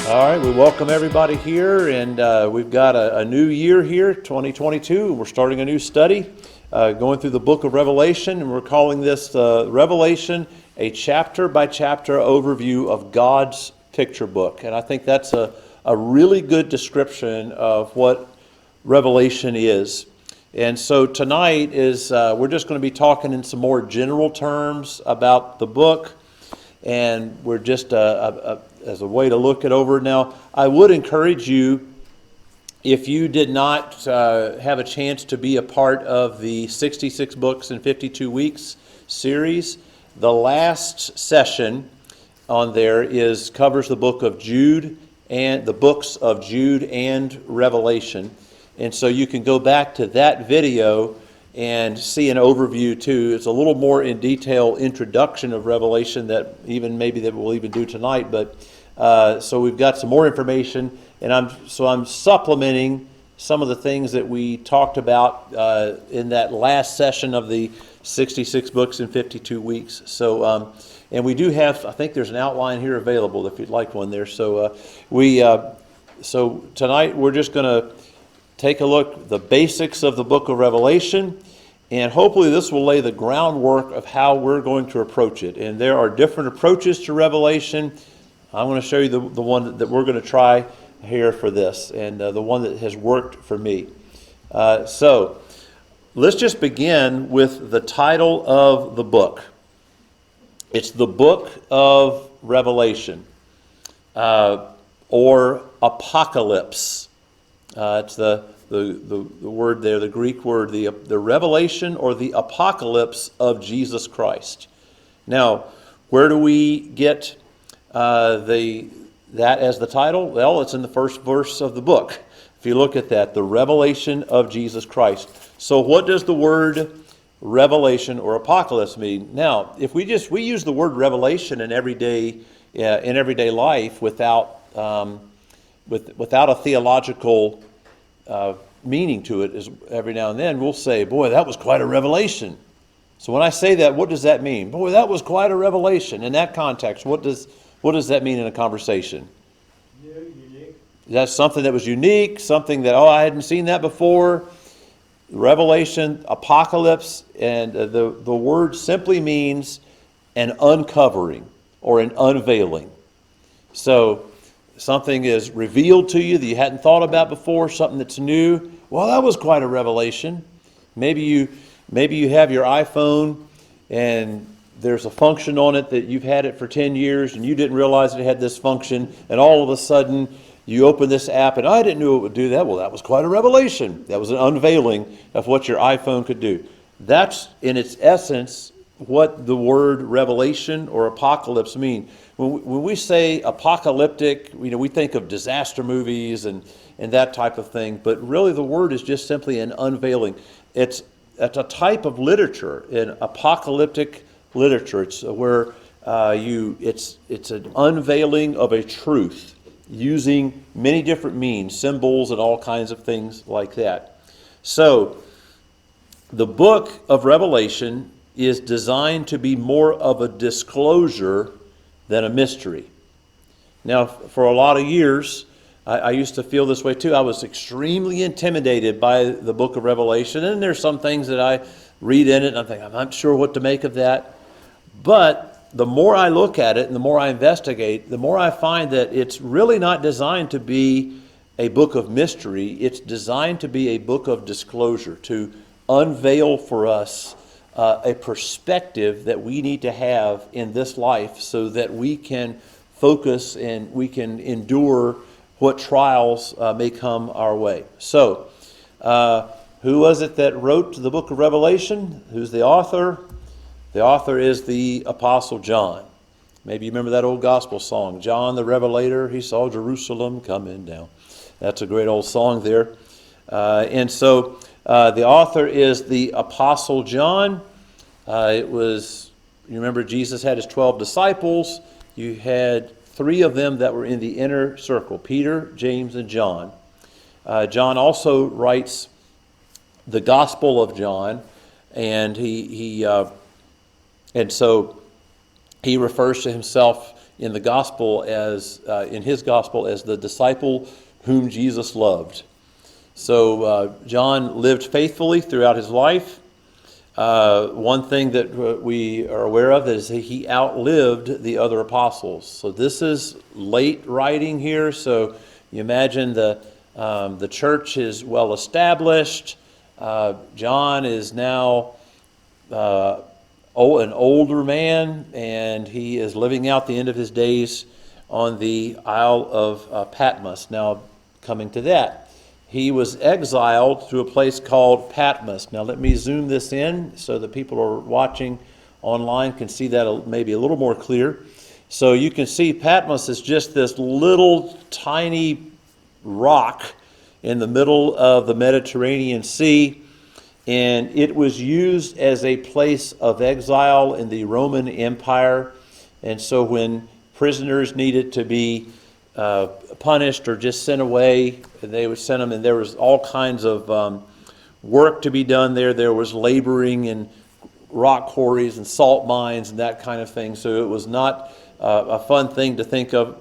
All right, we welcome everybody here, and we've got a new year here, 2022. We're starting a new study, going through the book of Revelation, and we're calling this Revelation, a chapter-by-chapter overview of God's picture book. And I think that's a really good description of what Revelation is. And so tonight is we're just going to be talking in some more general terms about the book, and we're just as a way to look it over. Now, I would encourage you, if you did not have a chance to be a part of the 66 Books in 52 Weeks series, the last session on there covers the book of Jude and the books of Jude and Revelation. And so you can go back to that video and see an overview too. It's a little more in detail introduction of Revelation that we'll even do tonight. But so we've got some more information, and I'm supplementing some of the things that we talked about in that last session of the 66 books in 52 weeks. So and we do have, I think there's an outline here available if you'd like one there. So so tonight we're just going to take a look at the basics of the book of Revelation, and hopefully this will lay the groundwork of how we're going to approach it. And there are different approaches to Revelation. I'm going to show you the one that we're going to try here for this, and the one that has worked for me. So let's just begin with the title of the book. It's the book of Revelation, or Apocalypse. It's the word there, the Greek word, the revelation or the apocalypse of Jesus Christ. Now, where do we get that as the title? Well, it's in the first verse of the book. If you look at that, the revelation of Jesus Christ. So what does the word revelation or apocalypse mean? Now, if we use the word revelation in everyday life without a theological meaning to it, is every now and then we'll say, boy, that was quite a revelation. So when I say that, what does that mean? Boy, that was quite a revelation. In that context, what does that mean in a conversation? Yeah, unique. That's something that was unique, something that, I hadn't seen that before. Revelation, apocalypse, and the word simply means an uncovering or an unveiling. So something is revealed to you that you hadn't thought about before, something that's new. Well, that was quite a revelation. Maybe you have your iPhone and there's a function on it that you've had it for 10 years and you didn't realize it had this function, and all of a sudden you open this app and I didn't know it would do that. Well, that was quite a revelation. That was an unveiling of what your iPhone could do. That's in its essence what the word revelation or apocalypse mean. When we say apocalyptic, we think of disaster movies and that type of thing, but really the word is just simply an unveiling. It's a type of literature, in apocalyptic literature. It's where it's an unveiling of a truth using many different means, symbols and all kinds of things like that. So the book of Revelation is designed to be more of a disclosure than a mystery. Now, for a lot of years, I used to feel this way too. I was extremely intimidated by the book of Revelation, and there's some things that I read in it and I think, I'm not sure what to make of that. But the more I look at it and the more I investigate, the more I find that it's really not designed to be a book of mystery. It's designed to be a book of disclosure, to unveil for us a perspective that we need to have in this life so that we can focus and we can endure what trials may come our way. So, who was it that wrote the book of Revelation? Who's the author? The author is the Apostle John. Maybe you remember that old gospel song, John the Revelator, he saw Jerusalem coming down. That's a great old song there. And so the author is the Apostle John. You remember Jesus had his 12 disciples. You had 3 of them that were in the inner circle, Peter, James, and John. John also writes the Gospel of John, and so he refers to himself in the gospel in his gospel as the disciple whom Jesus loved. So John lived faithfully throughout his life. One thing that we are aware of is that he outlived the other apostles. So this is late writing here. So you imagine the church is well established. John is now an older man, and he is living out the end of his days on the Isle of Patmos. Now, coming to that, he was exiled to a place called Patmos. Now, let me zoom this in so that people who are watching online can see that maybe a little more clear. So you can see Patmos is just this little tiny rock in the middle of the Mediterranean Sea, and it was used as a place of exile in the Roman Empire. And so when prisoners needed to be punished or just sent away, they would send them, and there was all kinds of work to be done there. There was laboring in rock quarries and salt mines and that kind of thing. So it was not a fun thing to think of.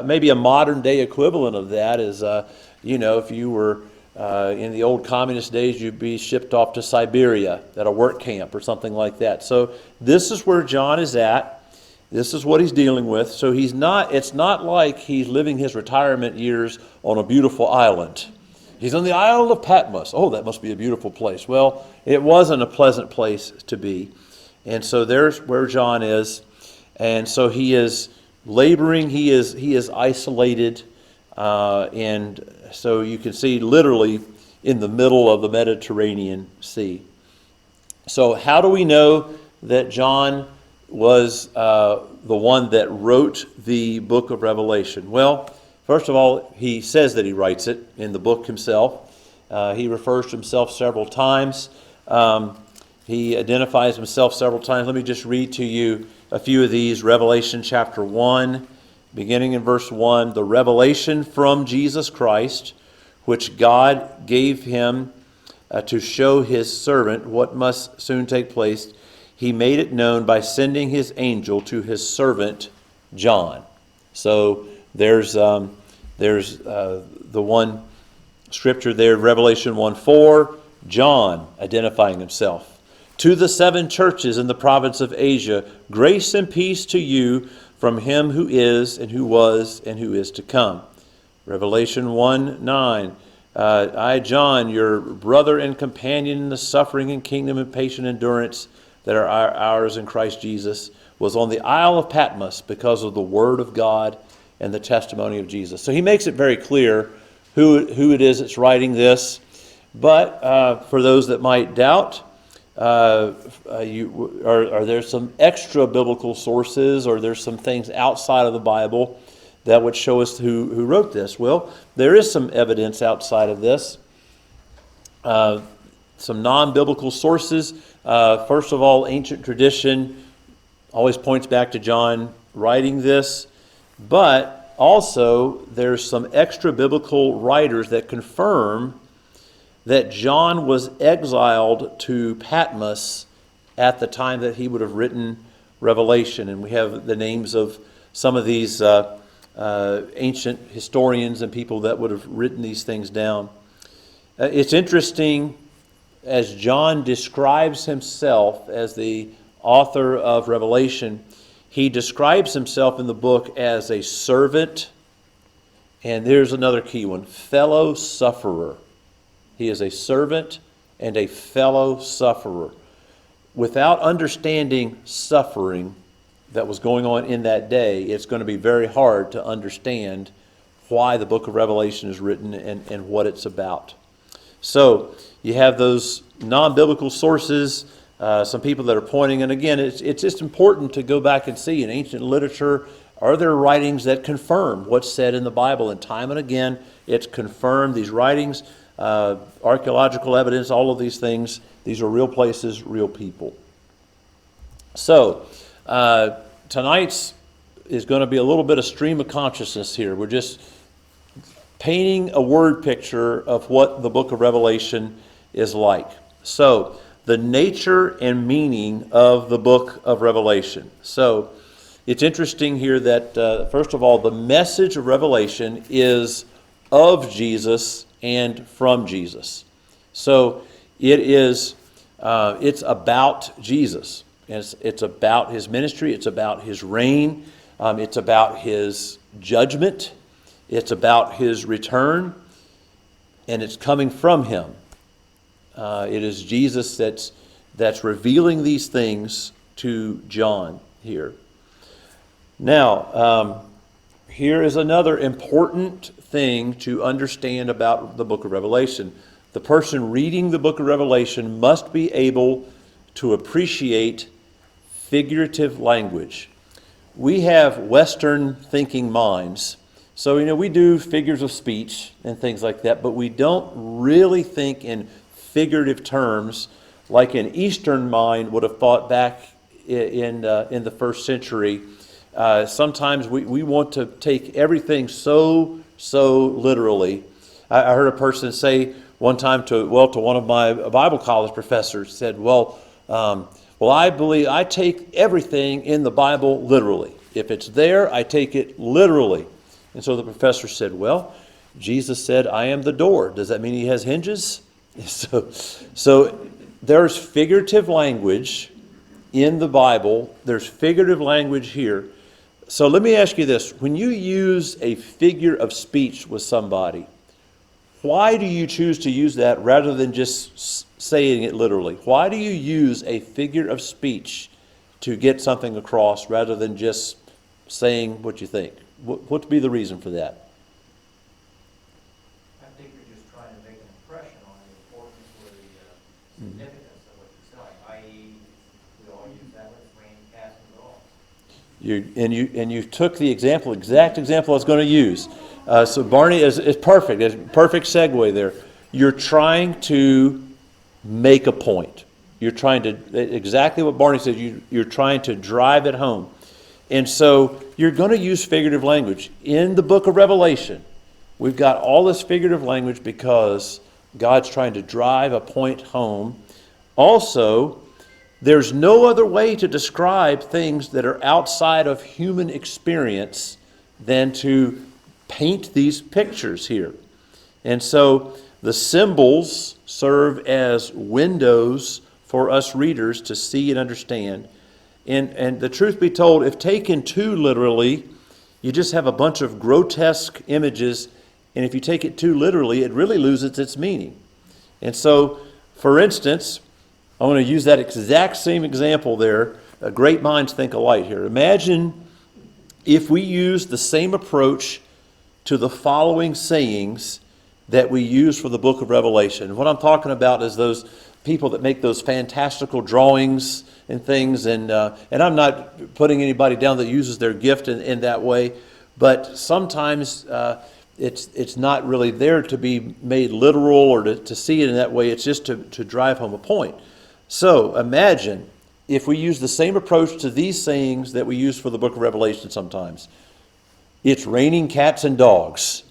Maybe a modern day equivalent of that is, if you were in the old communist days, you'd be shipped off to Siberia at a work camp or something like that. So this is where John is at. This is what he's dealing with. So it's not like he's living his retirement years on a beautiful island. He's on the Isle of Patmos. Oh, that must be a beautiful place. Well, it wasn't a pleasant place to be. And so there's where John is. And so he is laboring. He is isolated. And so you can see literally in the middle of the Mediterranean Sea. So how do we know that John was the one that wrote the book of Revelation? Well, first of all, he says that he writes it in the book himself. He refers to himself several times. He identifies himself several times. Let me just read to you a few of these. Revelation chapter 1, beginning in verse 1, the revelation from Jesus Christ, which God gave him to show his servant what must soon take place. He made it known by sending his angel to his servant John. So there's the one scripture there, Revelation 1:4, John identifying himself. To the 7 churches in the province of Asia, grace and peace to you from him who is, and who was, and who is to come. Revelation 1:9, I, John, your brother and companion in the suffering and kingdom and patient endurance that are ours in Christ Jesus, was on the Isle of Patmos because of the word of God and the testimony of Jesus. So he makes it very clear who it is that's writing this. But for those that might doubt, are there some extra biblical sources, or there's some things outside of the Bible that would show us who wrote this? Well, there is some evidence outside of this. Some non-biblical sources. First of all, ancient tradition always points back to John writing this, but also there's some extra biblical writers that confirm that John was exiled to Patmos at the time that he would have written Revelation. And we have the names of some of these ancient historians and people that would have written these things down. It's interesting, as John describes himself as the author of Revelation, he describes himself in the book as a servant, and there's another key one, fellow sufferer. He is a servant and a fellow sufferer. Without understanding suffering that was going on in that day, it's going to be very hard to understand why the book of Revelation is written and what it's about. So you have those non-biblical sources, some people that are pointing, and again, it's just important to go back and see in ancient literature, are there writings that confirm what's said in the Bible? And time and again, it's confirmed. These writings, archaeological evidence, all of these things, these are real places, real people. So tonight's is going to be a little bit of stream of consciousness here. We're just painting a word picture of what the book of Revelation is like. So, the nature and meaning of the book of Revelation. So, It's interesting here that, first of all, the message of Revelation is of Jesus and from Jesus. So it's about Jesus. It's about his ministry. It's about his reign. It's about his judgment. It's about his return. And it's coming from him. It is Jesus that's revealing these things to John here. Now, here is another important thing to understand about the book of Revelation. The person reading the book of Revelation must be able to appreciate figurative language. We have Western thinking minds. So, we do figures of speech and things like that, but we don't really think in figurative terms like an Eastern mind would have thought back in the first century. Sometimes we want to take everything so literally. I heard a person say one time to one of my Bible college professors, said, I believe I take everything in the Bible literally. If it's there, I take it literally. And so the professor said, well, Jesus said, I am the door. Does that mean he has hinges? So there's figurative language in the Bible. There's figurative language here. So let me ask you this. When you use a figure of speech with somebody, why do you choose to use that rather than just saying it literally? Why do you use a figure of speech to get something across rather than just saying what you think? What would be the reason for that? I think you're just trying to make an impression on the importance or the significance of what you're saying, i.e., we all use that with rain, cats, and dogs. You took the exact example I was going to use. So Barney is perfect. It's a perfect segue there. You're trying to make a point. You're trying to, exactly what Barney said, you're trying to drive it home. And so you're going to use figurative language. In the book of Revelation, we've got all this figurative language because God's trying to drive a point home. Also, there's no other way to describe things that are outside of human experience than to paint these pictures here. And so the symbols serve as windows for us readers to see and understand. And the truth be told, if taken too literally, you just have a bunch of grotesque images. And if you take it too literally, it really loses its meaning. And so, for instance, I want to use that exact same example there. Great minds think alike here. Imagine if we use the same approach to the following sayings that we use for the book of Revelation. What I'm talking about is those people that make those fantastical drawings and things, and I'm not putting anybody down that uses their gift in that way, but sometimes it's not really there to be made literal or to see it in that way. It's just to drive home a point. So imagine if we use the same approach to these sayings that we use for the book of Revelation sometimes. It's raining cats and dogs.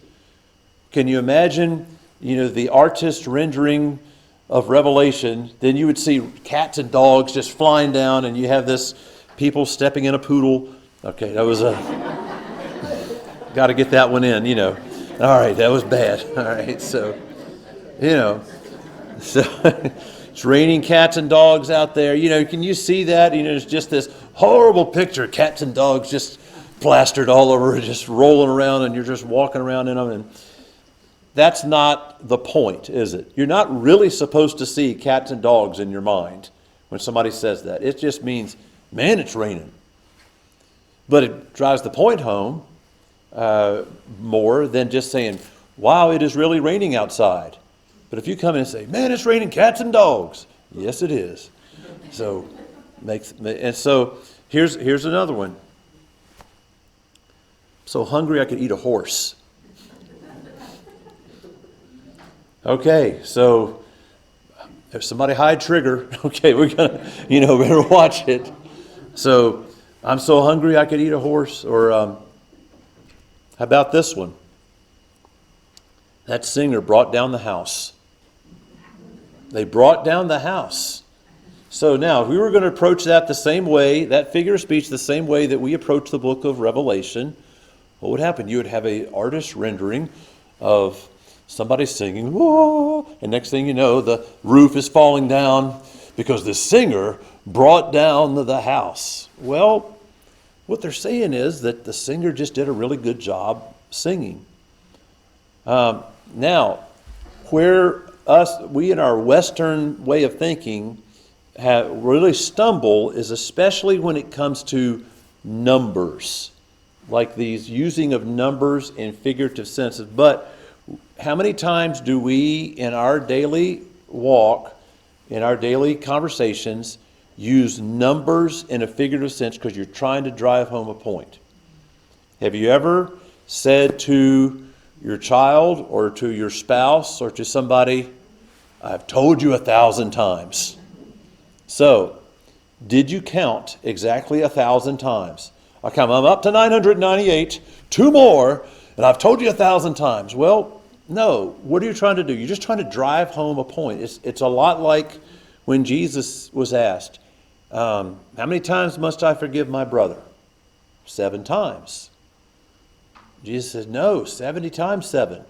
Can you imagine, the artist rendering of Revelation? Then you would see cats and dogs just flying down, and you have this people stepping in a poodle. Okay, that was got to get that one in, All right, that was bad. All right, so, so it's raining cats and dogs out there. Can you see that? It's just this horrible picture, cats and dogs just plastered all over, just rolling around, and you're just walking around in them. And that's not the point, is it? You're not really supposed to see cats and dogs in your mind when somebody says that. It just means, man, it's raining. But it drives the point home more than just saying, wow, it is really raining outside. But if you come in and say, man, it's raining cats and dogs. Yes, it is. So here's another one. So hungry I could eat a horse. Okay, so if somebody hide trigger, okay, we're gonna, better watch it. So I'm so hungry I could eat a horse. Or how about this one? That singer brought down the house. They brought down the house. So now, if we were going to approach that the same way, that figure of speech, the same way that we approach the book of Revelation, what would happen? You would have an artist rendering of somebody singing, whoa, and next thing you know, the roof is falling down because the singer brought down the house. Well, what they're saying is that the singer just did a really good job singing. Now, where we in our Western way of thinking really stumble is especially when it comes to numbers, like these using of numbers in figurative senses. But how many times do we in our daily walk, in our daily conversations, use numbers in a figurative sense because you're trying to drive home a point? Have you ever said to your child or to your spouse or to somebody, I've told you 1,000 times? So, did you count exactly 1,000 times? I'm up to 998, 2 more, and I've told you 1,000 times. Well, no. What are you trying to do? You're just trying to drive home a point. It's a lot like when Jesus was asked, how many times must I forgive my brother? 7 times. Jesus said, no, 70 times 7.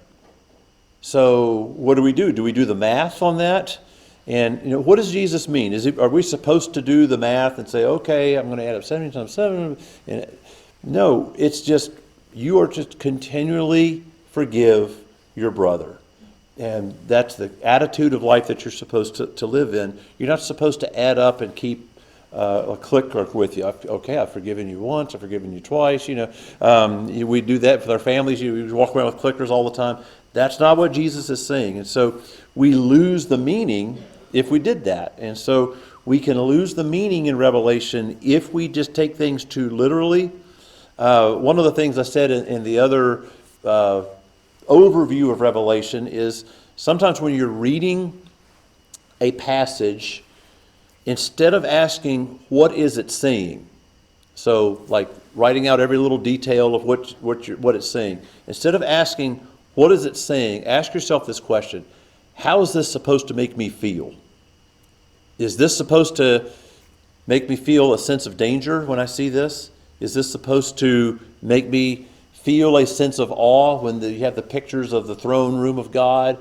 So what do we do? Do we do the math on that? And what does Jesus mean? Are we supposed to do the math and say, okay, I'm going to add up 70 times 7? No, it's just you are to continually forgive your brother. And that's the attitude of life that you're supposed to live in. You're not supposed to add up and keep a clicker with you. Okay, I've forgiven you once, I've forgiven you twice. We do that with our families. We walk around with clickers all the time. That's not what Jesus is saying. And so we lose the meaning if we did that. And so we can lose the meaning in Revelation if we just take things too literally. One of the things I said in the other overview of Revelation is sometimes when you're reading a passage, instead of asking, what is it saying? So like writing out every little detail of what it's saying. Instead of asking, what is it saying? Ask yourself this question. How is this supposed to make me feel? Is this supposed to make me feel a sense of danger when I see this? Is this supposed to make me feel a sense of awe when you have the pictures of the throne room of God?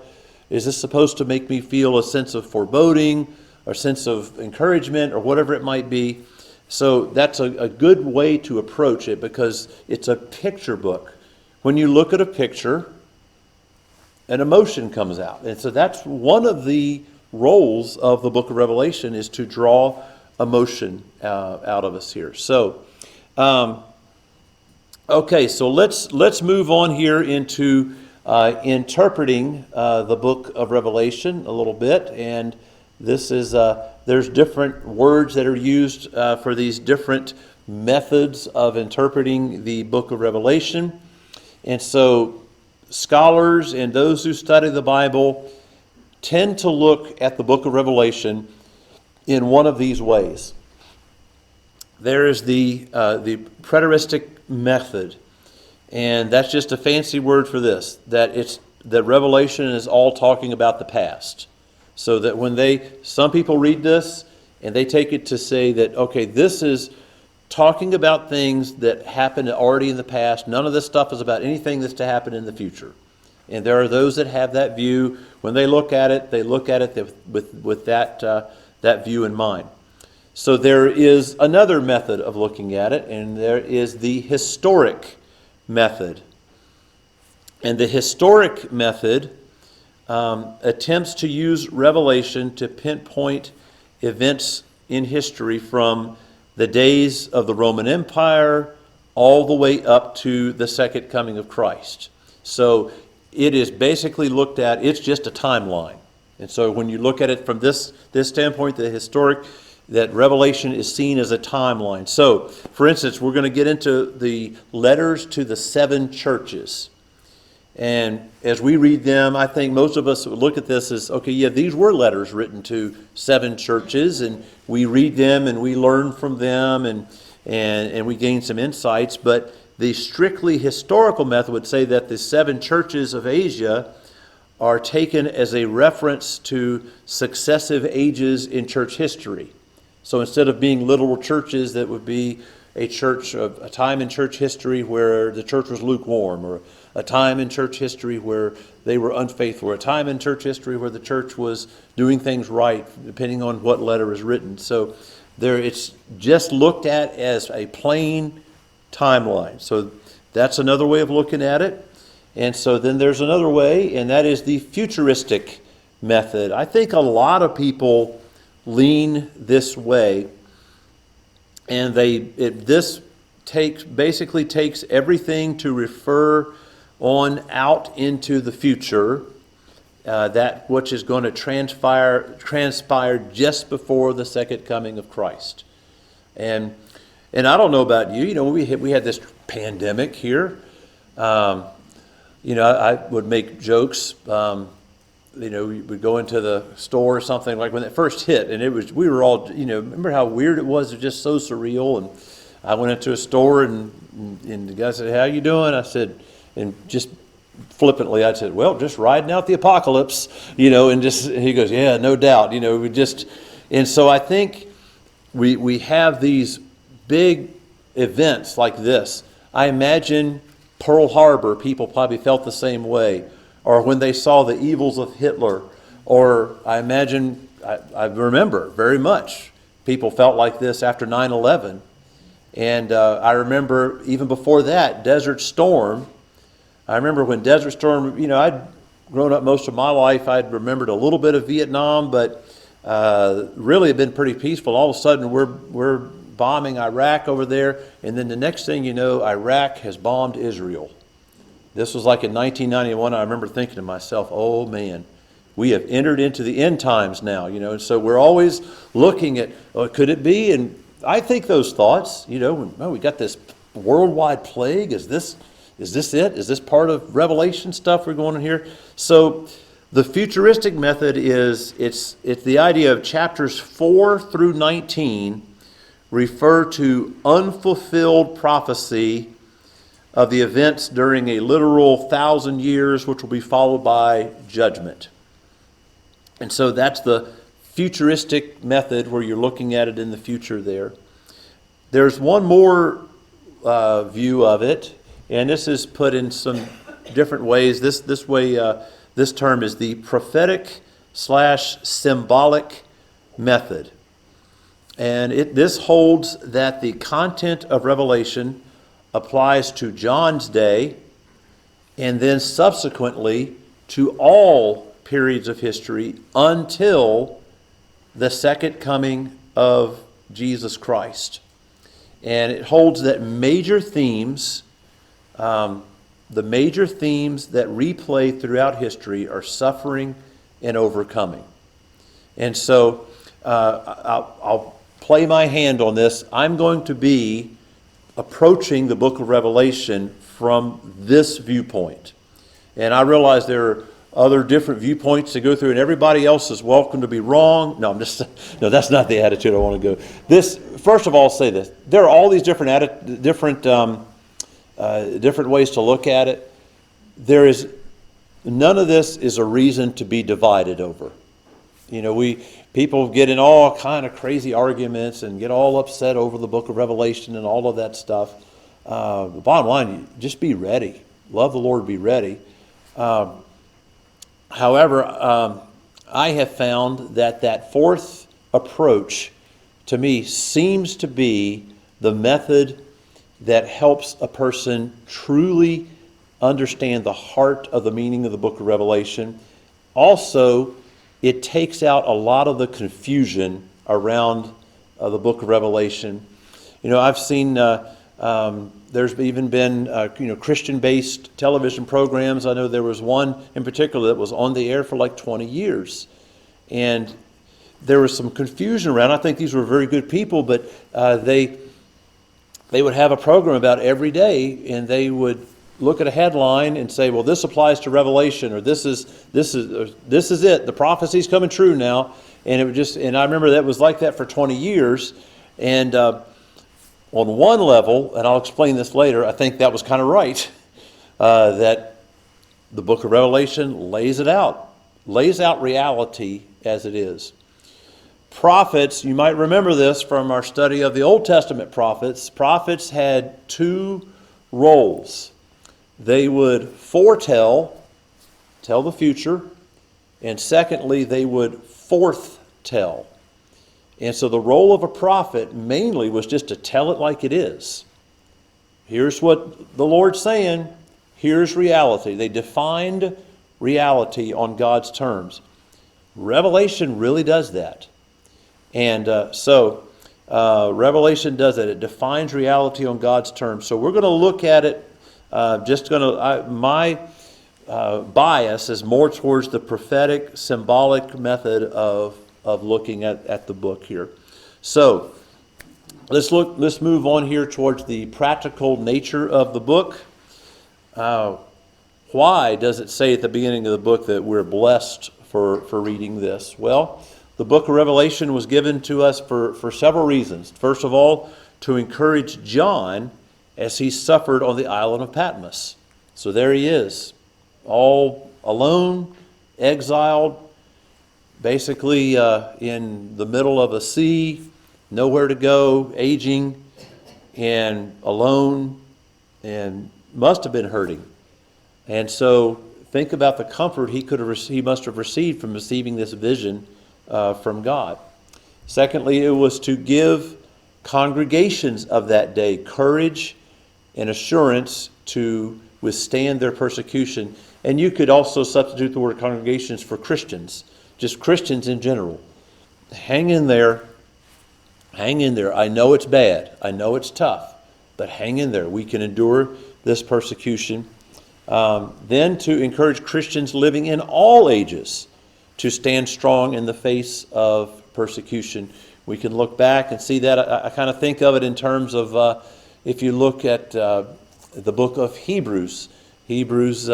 Is this supposed to make me feel a sense of foreboding or sense of encouragement or whatever it might be? So that's a good way to approach it because it's a picture book. When you look at a picture, an emotion comes out. And so that's one of the roles of the book of Revelation, is to draw emotion out of us here. So, okay, so let's move on here into interpreting the book of Revelation a little bit. And this is, there's different words that are used for these different methods of interpreting the book of Revelation. And so scholars and those who study the Bible tend to look at the book of Revelation in one of these ways. There is the preteristic method, and that's just a fancy word for this, that Revelation is all talking about the past. So that when some people read this and they take it to say that, okay, this is talking about things that happened already in the past. None of this stuff is about anything that's to happen in the future. And there are those that have that view. When they look at it, with that view in mind. So there is another method of looking at it, and there is the historic method. And the historic method attempts to use Revelation to pinpoint events in history from the days of the Roman Empire all the way up to the second coming of Christ. So it is basically looked at, it's just a timeline. And so when you look at it from this standpoint, the historic, that Revelation is seen as a timeline. So, for instance, we're going to get into the letters to the 7 churches. And as we read them, I think most of us would look at this as, okay, yeah, these were letters written to 7 churches, and we read them and we learn from them and we gain some insights. But the strictly historical method would say that the 7 churches of Asia are taken as a reference to successive ages in church history. So instead of being literal churches, that would be a time in church history where the church was lukewarm, or a time in church history where they were unfaithful, or a time in church history where the church was doing things right, depending on what letter is written. So it's just looked at as a plain timeline. So that's another way of looking at it. And so then there's another way, and that is the futuristic method. I think a lot of people lean this way, and this basically takes everything to refer on out into the future, that which is going to transpire just before the second coming of Christ. And I don't know about you. We had this pandemic here. I would make jokes. We would go into the store or something, like when it first hit, and we were all, remember how weird it was? It was just so surreal. And I went into a store, and the guy said, "How you doing?" I said, and just flippantly, I said, "Well, just riding out the apocalypse," and he goes, "Yeah, no doubt." And so I think we have these big events like this. I imagine Pearl Harbor, people probably felt the same way, or when they saw the evils of Hitler, or I remember very much people felt like this after 9/11. And I remember even before that, Desert Storm. I remember when Desert Storm, I'd grown up most of my life. I'd remembered a little bit of Vietnam, but really had been pretty peaceful. All of a sudden, we're bombing Iraq over there, and then the next thing you know, Iraq has bombed Israel. This was like in 1991. I remember thinking to myself, "Oh man, we have entered into the end times now." And so we're always looking at, could it be? And I think those thoughts, we got this worldwide plague. Is this it? Is this part of Revelation stuff we're going on here? So the futuristic method it's the idea of chapters 4 through 19 refer to unfulfilled prophecy of the events during a literal 1,000 years, which will be followed by judgment. And so that's the futuristic method, where you're looking at it in the future there. There's one more view of it, and this is put in some different ways. This term is the prophetic/symbolic method. And this holds that the content of Revelation applies to John's day, and then subsequently to all periods of history until the second coming of Jesus Christ. And it holds that the major themes that replay throughout history are suffering and overcoming. And so I'll play my hand on this. I'm going to be approaching the book of Revelation from this viewpoint. And I realize there are other different viewpoints to go through, and everybody else is welcome to be wrong. No, that's not the attitude I want to go. First of all, I'll say this. There are all these different ways to look at it. None of this is a reason to be divided over. People get in all kind of crazy arguments and get all upset over the book of Revelation and all of that stuff. The bottom line, just be ready. Love the Lord, be ready. However, I have found that fourth approach, to me, seems to be the method that helps a person truly understand the heart of the meaning of the book of Revelation. Also, it takes out a lot of the confusion around the book of Revelation. I've seen there's even been Christian-based television programs. I know there was one in particular that was on the air for like 20 years, and there was some confusion around. I think these were very good people, but they would have a program about every day, and they would look at a headline and say, "Well, this applies to Revelation," or this is it. The prophecy's coming true now. And I remember that was like that for 20 years. And on one level, and I'll explain this later, I think that was kind of right. That the book of Revelation lays out reality as it is. prophets, you might remember this from our study of the Old Testament prophets. Prophets had two roles. They would foretell, tell the future, and secondly, they would forthtell. And so the role of a prophet mainly was just to tell it like it is. Here's what the Lord's saying. Here's reality. They defined reality on God's terms. Revelation really does that. And Revelation does that. It defines reality on God's terms. So we're going to look at it. My bias is more towards the prophetic, symbolic method of looking at the book here. So let's move on here towards the practical nature of the book. Why does it say at the beginning of the book that we're blessed for reading this? Well, the book of Revelation was given to us for several reasons. First of all, to encourage John as he suffered on the island of Patmos. So there he is, all alone, exiled, basically in the middle of a sea, nowhere to go, aging, and alone, and must have been hurting. And so think about the comfort he must have received from receiving this vision from God. Secondly, it was to give congregations of that day courage and assurance to withstand their persecution. And you could also substitute the word congregations for Christians, just Christians in general. Hang in there. Hang in there. I know it's bad. I know it's tough. But hang in there. We can endure this persecution. Then to encourage Christians living in all ages to stand strong in the face of persecution. We can look back and see that. I kind of think of it in terms of if you look at the book of Hebrews, Hebrews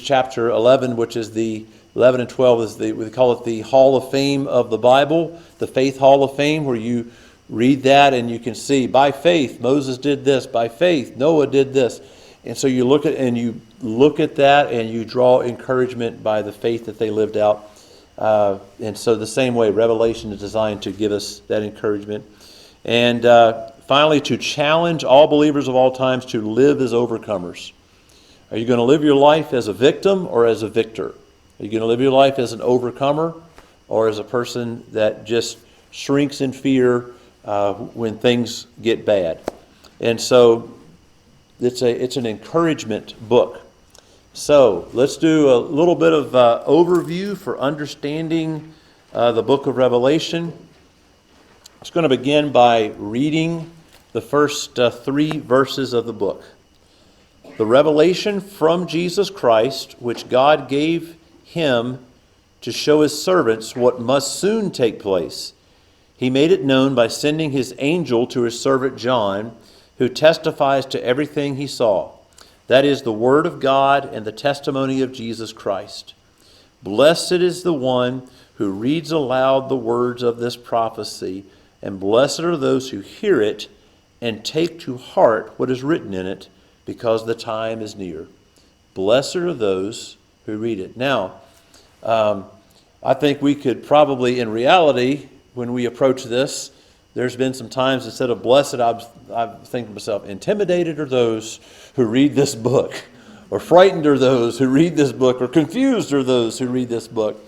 chapter 11, which is the 11 and 12 is we call it the Hall of Fame of the Bible, the Faith Hall of Fame, where you read that and you can see by faith Moses did this, by faith Noah did this. And so you look at that and you draw encouragement by the faith that they lived out. And so the same way, Revelation is designed to give us that encouragement. And finally, to challenge all believers of all times to live as overcomers. Are you going to live your life as a victim or as a victor? Are you going to live your life as an overcomer or as a person that just shrinks in fear when things get bad? And so it's an encouragement book. So let's do a little bit of overview for understanding the book of Revelation. It's going to begin by reading the first 3 verses of the book. The revelation from Jesus Christ, which God gave him to show his servants what must soon take place. He made it known by sending his angel to his servant John, who testifies to everything he saw. That is the word of God and the testimony of Jesus Christ. Blessed is the one who reads aloud the words of this prophecy, and blessed are those who hear it and take to heart what is written in it, because the time is near. Blessed are those who read it. Now, I think we could probably, in reality, when we approach this, there's been some times instead of blessed, I'm thinking to myself, intimidated are those who read this book, or frightened are those who read this book, or confused are those who read this book.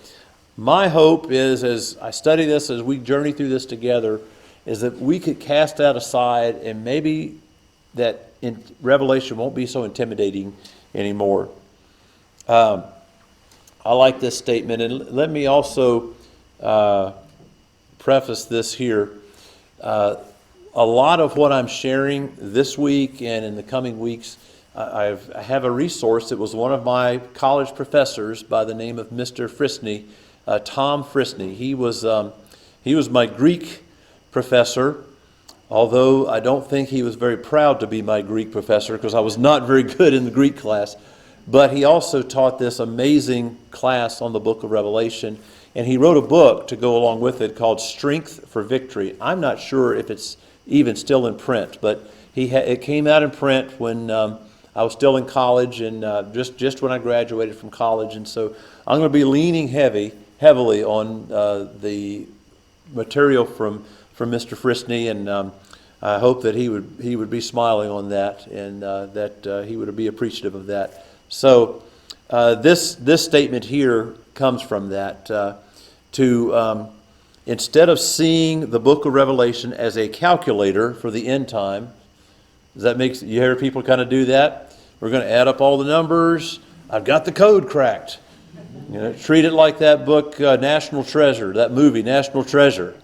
My hope is, as I study this, as we journey through this together, is that we could cast that aside and maybe that in Revelation won't be so intimidating anymore. I like this statement, and let me also preface this here. A lot of what I'm sharing this week and in the coming weeks, I have a resource. It was one of my college professors by the name of Mr. Frisney, Tom Frisney. He was my Greek professor, although I don't think he was very proud to be my Greek professor because I was not very good in the Greek class. But he also taught this amazing class on the book of Revelation. And he wrote a book to go along with it called Strength for Victory. I'm not sure if it's even still in print, but it came out in print when I was still in college and just when I graduated from college. And so I'm going to be leaning heavy heavily on the material from Mr. Frisney, and I hope that he would be smiling on that, and that he would be appreciative of that. So this statement here comes from that, instead of seeing the book of Revelation as a calculator for the end time. Does that make you hear people kind of do that? We're going to add up all the numbers. I've got the code cracked. Treat it like that book, National Treasure, that movie, National Treasure.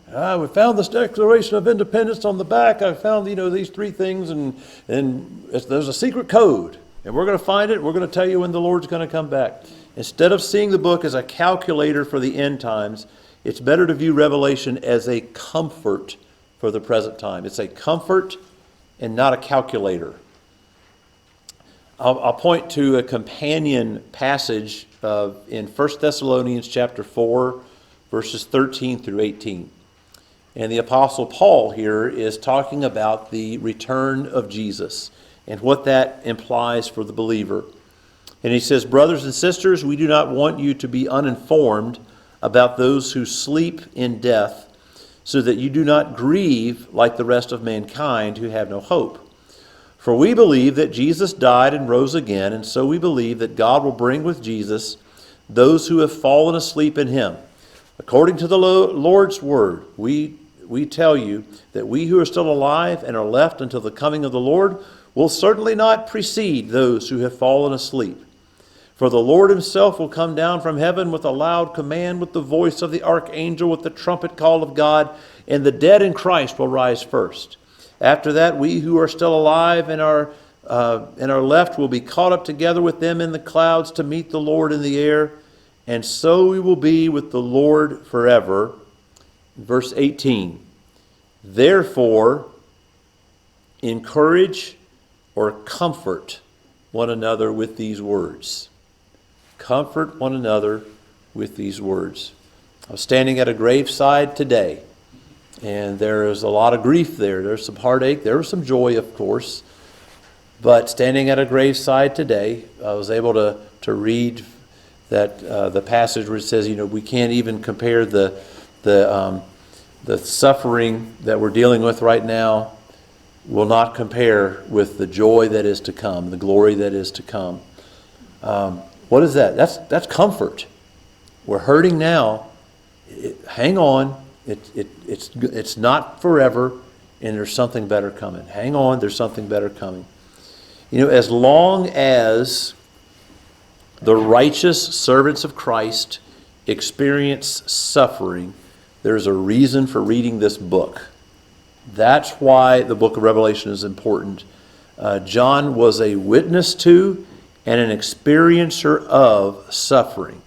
We found this Declaration of Independence on the back. I found, these three things, and there's a secret code. And we're going to find it, and we're going to tell you when the Lord's going to come back. Instead of seeing the book as a calculator for the end times, it's better to view Revelation as a comfort for the present time. It's a comfort and not a calculator. I'll point to a companion passage in 1 Thessalonians chapter 4, verses 13 through 18. And the Apostle Paul here is talking about the return of Jesus and what that implies for the believer. And he says, "Brothers and sisters, we do not want you to be uninformed about those who sleep in death, so that you do not grieve like the rest of mankind who have no hope. For we believe that Jesus died and rose again, and so we believe that God will bring with Jesus those who have fallen asleep in him. According to the Lord's word, we tell you that we who are still alive and are left until the coming of the Lord will certainly not precede those who have fallen asleep. For the Lord himself will come down from heaven with a loud command, with the voice of the archangel, with the trumpet call of God, and the dead in Christ will rise first. After that, we who are still alive and are left will be caught up together with them in the clouds to meet the Lord in the air, and so we will be with the Lord forever." Verse 18, "Therefore, encourage or comfort one another with these words." Comfort one another with these words. I was standing at a graveside today, and there is a lot of grief there. There's some heartache. There was some joy, of course. But standing at a graveside today, I was able to read that the passage where it says, we can't even compare the suffering that we're dealing with right now will not compare with the joy that is to come, the glory that is to come. What is that? That's comfort. We're hurting now. Hang on. It's not forever, and there's something better coming. Hang on, there's something better coming. As long as the righteous servants of Christ experience suffering, there's a reason for reading this book. That's why the book of Revelation is important. John was a witness to and an experiencer of suffering.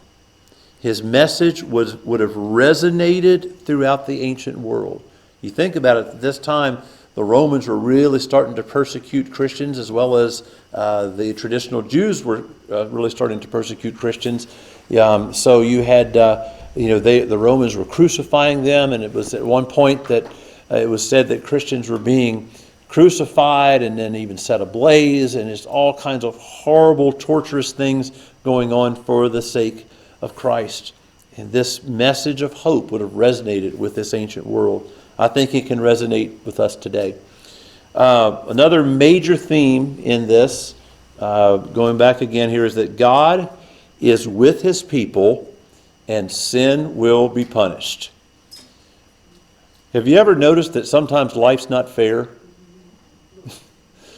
His message would have resonated throughout the ancient world. You think about it, at this time, the Romans were really starting to persecute Christians, as well as the traditional Jews were really starting to persecute Christians. So you had, the Romans were crucifying them, and it was at one point that it was said that Christians were being crucified and then even set ablaze, and it's all kinds of horrible, torturous things going on for the sake of Christ. And this message of hope would have resonated with this ancient world. I think it can resonate with us today. Another major theme in this, going back again here, is that God is with his people and sin will be punished. Have you ever noticed that sometimes life's not fair?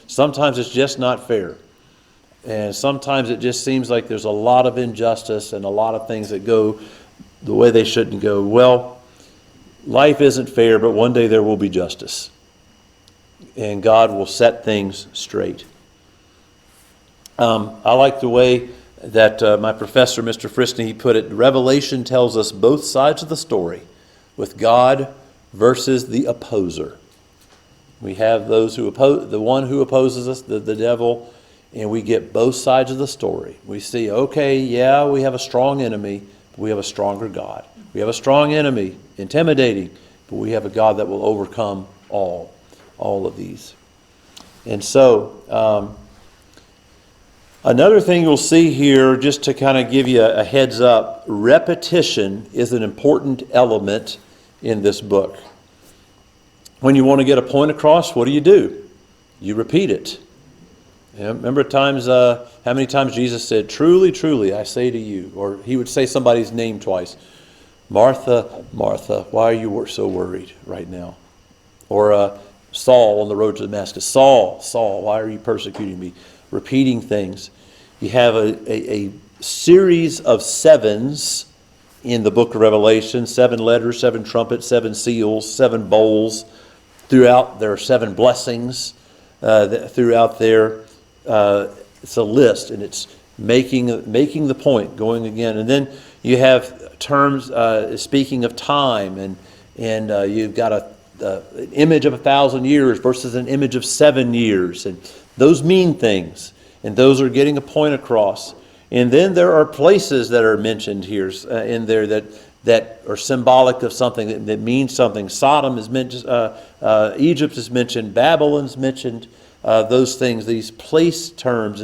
Sometimes it's just not fair. And sometimes it just seems like there's a lot of injustice and a lot of things that go the way they shouldn't go. Well, life isn't fair, but one day there will be justice. And God will set things straight. I like the way that my professor, Mr. Frisney, put it. Revelation tells us both sides of the story, with God versus the opposer. We have those who oppose, the one who opposes us, the devil, and we get both sides of the story. We see, okay, yeah, we have a strong enemy, but we have a stronger God. We have a strong enemy, intimidating, but we have a God that will overcome all of these. And so, Another thing you'll see here, just to kind of give you a heads up, repetition is an important element in this book. When you want to get a point across, what do? You repeat it. You know, remember times, how many times Jesus said, "Truly, truly, I say to you," or he would say somebody's name twice. "Martha, Martha, why are you so worried right now?" Or Saul on the road to Damascus, "Saul, Saul, why are you persecuting me?" Repeating things. You have a series of sevens in the book of Revelation, 7 letters, 7 trumpets, 7 seals, 7 bowls. Throughout, there are 7 blessings throughout there. It's a list, and it's making the point, going again. And then you have terms speaking of time, and you've got an image of 1,000 years versus an image of 7 years, and those mean things, and those are getting a point across. And then there are places that are mentioned here in there that are symbolic of something, that means something. Sodom is mentioned, Egypt is mentioned, Babylon's mentioned, those things, these place terms,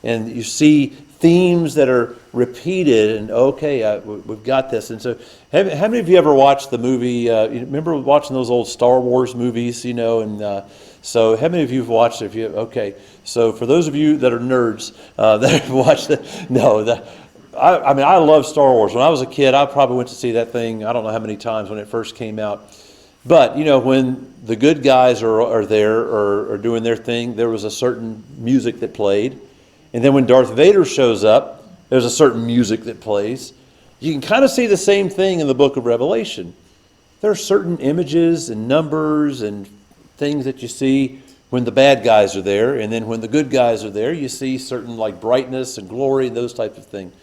and you see themes that are repeated, and okay, we've got this. And so, how many of you ever watched the movie, you remember watching those old Star Wars movies, you know, and so how many of you have watched it? Okay, so for those of you that are nerds that have watched it, I mean, I love Star Wars. When I was a kid, I probably went to see that thing, I don't know how many times when it first came out. But, you know, when the good guys are there or doing their thing, there was a certain music that played. And then when Darth Vader shows up, there's a certain music that plays. You can kind of see the same thing in the book of Revelation. There are certain images and numbers and things that you see when the bad guys are there. And then when the good guys are there, you see certain like brightness and glory and those types of things.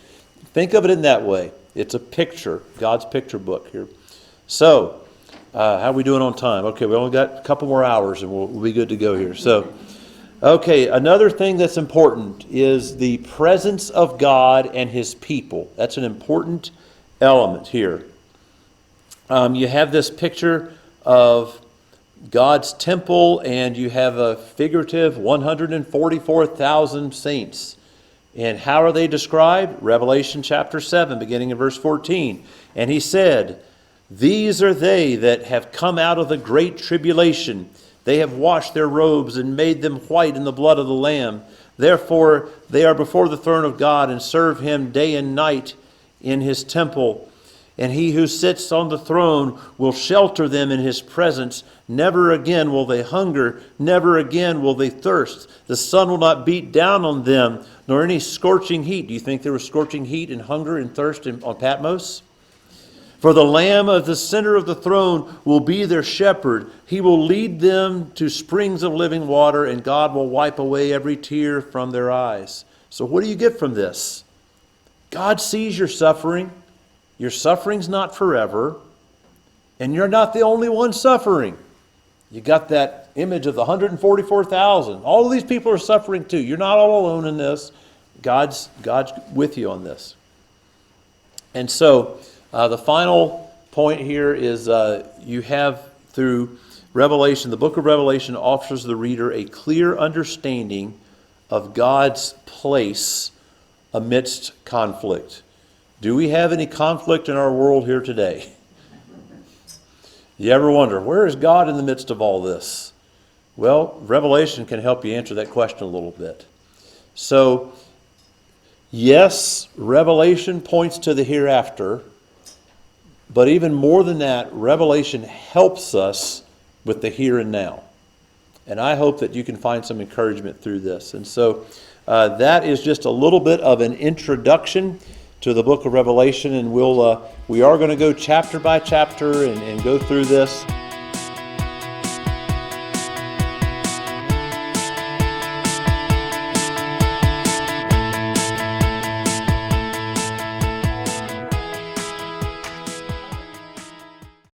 Think of it in that way. It's a picture, God's picture book here. So, how are we doing on time? Okay, we only got a couple more hours and we'll be good to go here. So, okay, another thing that's important is the presence of God and His people. That's an important element here. You have this picture of God's temple, and you have a figurative 144,000 saints. And how are they described? Revelation chapter 7, beginning in verse 14. And he said, "These are they that have come out of the great tribulation. They have washed their robes and made them white in the blood of the Lamb. Therefore they are before the throne of God and serve Him day and night in His temple. And He who sits on the throne will shelter them in His presence. Never again will they hunger, never again will they thirst. The sun will not beat down on them, nor any scorching heat." Do you think there was scorching heat and hunger and thirst on Patmos? "For the Lamb of the center of the throne will be their shepherd. He will lead them to springs of living water, and God will wipe away every tear from their eyes." So what do you get from this? God sees your suffering. Your suffering's not forever, and you're not the only one suffering. You got that image of the 144,000. All of these people are suffering too. You're not all alone in this. God's with you on this. And so the final point here is you have through Revelation, the book of Revelation offers the reader a clear understanding of God's place amidst conflict. Do we have any conflict in our world here today? You ever wonder, where is God in the midst of all this? Well, Revelation can help you answer that question a little bit. So, yes, Revelation points to the hereafter, but even more than that, Revelation helps us with the here and now. And I hope that you can find some encouragement through this. And so that is just a little bit of an introduction to the book of Revelation, and we are going to go chapter by chapter and go through this.